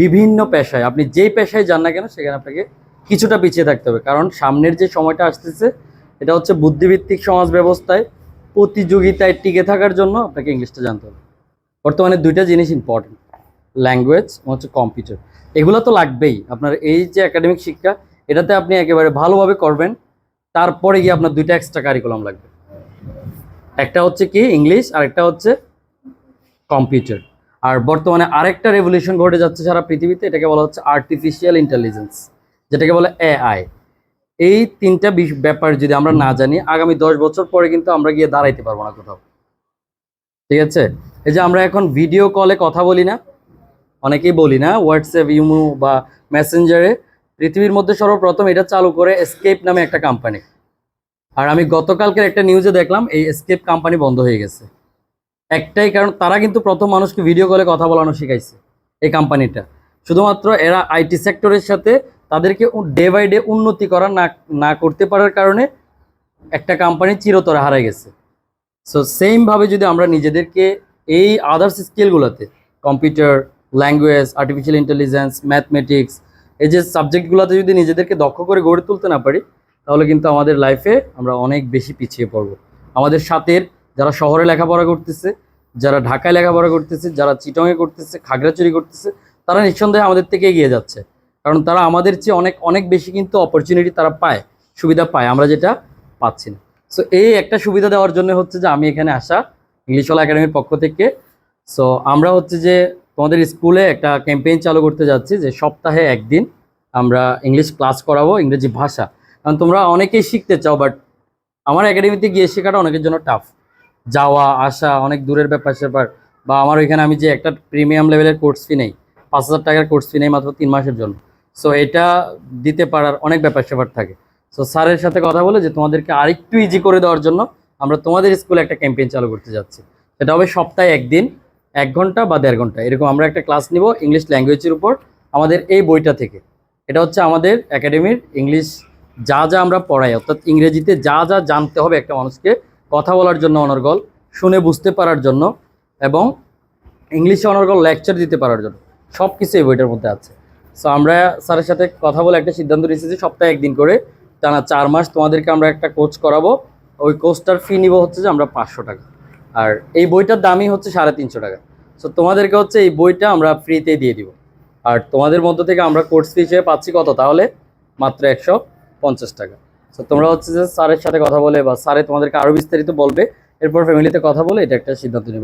বিভিন্ন পেশায়, আপনি যেই পেশায় যান না কেন সেখানে আপনাকে কিছুটা পিছিয়ে থাকতে হবে, কারণ সামনের যে সময়টা আসতেছে এটা হচ্ছে বুদ্ধিভিত্তিক সমাজ ব্যবস্থায় প্রতিযোগিতায় টিকে থাকার জন্য আপনাকে ইংলিশটা জানতে হবে। বর্তমানে দুইটা জিনিস ইম্পর্টেন্ট, ল্যাঙ্গুয়েজ হচ্ছে কম্পিউটার, এগুলো তো লাগবেই। আপনার এই যে একাডেমিক শিক্ষা, এটাতে আপনি একেবারে ভালোভাবে করবেন, তারপরে গিয়ে আপনার দুইটা এক্সট্রা কারিকুলাম লাগবে, একটা হচ্ছে কি ইংলিশ আর একটা হচ্ছে কম্পিউটার। আর বর্তমানে আরেকটা রেভলিউশন ঘটে যাচ্ছে সারা পৃথিবীতে, এটাকে বলা হচ্ছে আর্টিফিশিয়াল ইন্টেলিজেন্স, যেটাকে বলে এআই। এই তিনটা ব্যাপার যদি আমরা না জানি, আগামী 10 বছর পরে কিন্তু আমরা গিয়ে দাঁড়াইতে পারবো না কোথাও। ঠিক আছে, এই যে আমরা এখন ভিডিও কলে কথা বলি না, অনেকেই বলি না, হোয়াটসঅ্যাপ, ইমো বা মেসেঞ্জারে, পৃথিবীর মধ্যে সর্বপ্রথম এটা চালু করে এসকেপ নামে একটা কোম্পানি। আর আমি গতকালকের একটা নিউজে দেখলাম এই এসকেপ কোম্পানি বন্ধ হয়ে গেছে। একটাই কারণ, তারা কিন্তু প্রথম মানুষকে ভিডিও কলে কথা বলানো শিখাইছে এই কোম্পানিটা। শুধুমাত্র এরা আইটি সেক্টরের সাথে তাদেরকে ডে বাই ডে উন্নতি করা না করতে পারার কারণে একটা কোম্পানি চিরতরে হারাই গেছে। সো সেমভাবে যদি আমরা নিজেদেরকে এই আদার্স স্কিলগুলোতে, computer, language, artificial intelligence, mathematics, এই যে সাবজেক্টগুলোতে যদি নিজেদেরকে দক্ষ করে গড়ে তুলতে না পারি, তাহলে কিন্তু আমাদের লাইফে আমরা অনেক বেশি পিছিয়ে পড়ব। আমাদের সাথে যারা শহরে লেখাপড়া করতেছে, যারা ঢাকায় লেখাপড়া করতেছে, যারা চিটংয়ে করতেছে, খাগড়াছড়ি করতেছে, তারা নিঃসন্দেহে আমাদের থেকে এগিয়ে যাচ্ছে, কারণ তারা আমাদের চেয়ে অনেক অনেক বেশি কিন্তু অপরচুনিটি তারা পায়, সুবিধা পায়, আমরা যেটা পাচ্ছি না। সো এই একটা সুবিধা দেওয়ার জন্য হচ্ছে যে আমি এখানে আসা ইংলিশওয়ালা একাডেমির পক্ষ থেকে। সো আমরা হচ্ছে যে তোমাদের স্কুলে একটা ক্যাম্পেইন চালু করতে যাচ্ছি, যে সপ্তাহে একদিন আমরা ইংলিশ ক্লাস করাবো, ইংরেজি ভাষা। কারণ তোমরা অনেকেই শিখতে চাও, বাট আমার একাডেমিতে গিয়ে শেখাটা অনেকের জন্য টাফ, যাওয়া আসা অনেক দূরের ব্যাপার স্যাপার। বা আমার ওইখানে আমি যে একটা প্রিমিয়াম লেভেলের কোর্স ফি নেই, 5,000 টাকার কোর্স ফি নেই মাত্র 3 মাসের জন্য। সো এটা দিতে পারার অনেক ব্যাপার স্যাপার থাকে। সো স্যারের সাথে কথা বলে যে তোমাদেরকে আরেকটু ইজি করে দেওয়ার জন্য আমরা তোমাদের স্কুলে একটা ক্যাম্পেইন চালু করতে যাচ্ছি। সেটা হবে সপ্তাহে একদিন 1 ঘন্টা বা 1.5 ঘন্টা এরকম আমরা একটা ক্লাস নিব ইংলিশ ল্যাঙ্গুয়েজের উপর, আমাদের এই বইটা থেকে। এটা হচ্ছে আমাদের একাডেমির ইংলিশ যা যা আমরা পড়াই, অর্থাৎ ইংরেজিতে যা যা জানতে হবে একটা মানুষকে কথা বলার জন্য, অনর্গল শুনে বুঝতে পারার জন্য, এবং ইংলিশে অনর্গল লেকচার দিতে পারার জন্য, সব কিছু এই বইটার মধ্যে আছে। সো আমরা স্যারের সাথে কথা বলে একটা সিদ্ধান্ত নিয়েছি যে সপ্তাহে একদিন করে টানা 4 মাস তোমাদেরকে আমরা একটা কোর্স করাবো। ওই কোর্সটার ফি নিব হচ্ছে যে আমরা 500 টাকা, আর এই বইটার দামই হচ্ছে 350 টাকা। সো তোমাদেরকে হচ্ছে এই বইটা আমরা ফ্রিতেই দিয়ে দিব। আর তোমাদের মধ্য থেকে আমরা কোর্স ফি হিসেবে পাচ্ছি কত, তাহলে মাত্র 150 টাকা। সো তোমরা হচ্ছে যে স্যারের সাথে কথা বলে, বা স্যারে তোমাদেরকে আরও বিস্তারিত বলবে, এরপর ফ্যামিলিতে কথা বলে এটা একটা সিদ্ধান্ত নেবে।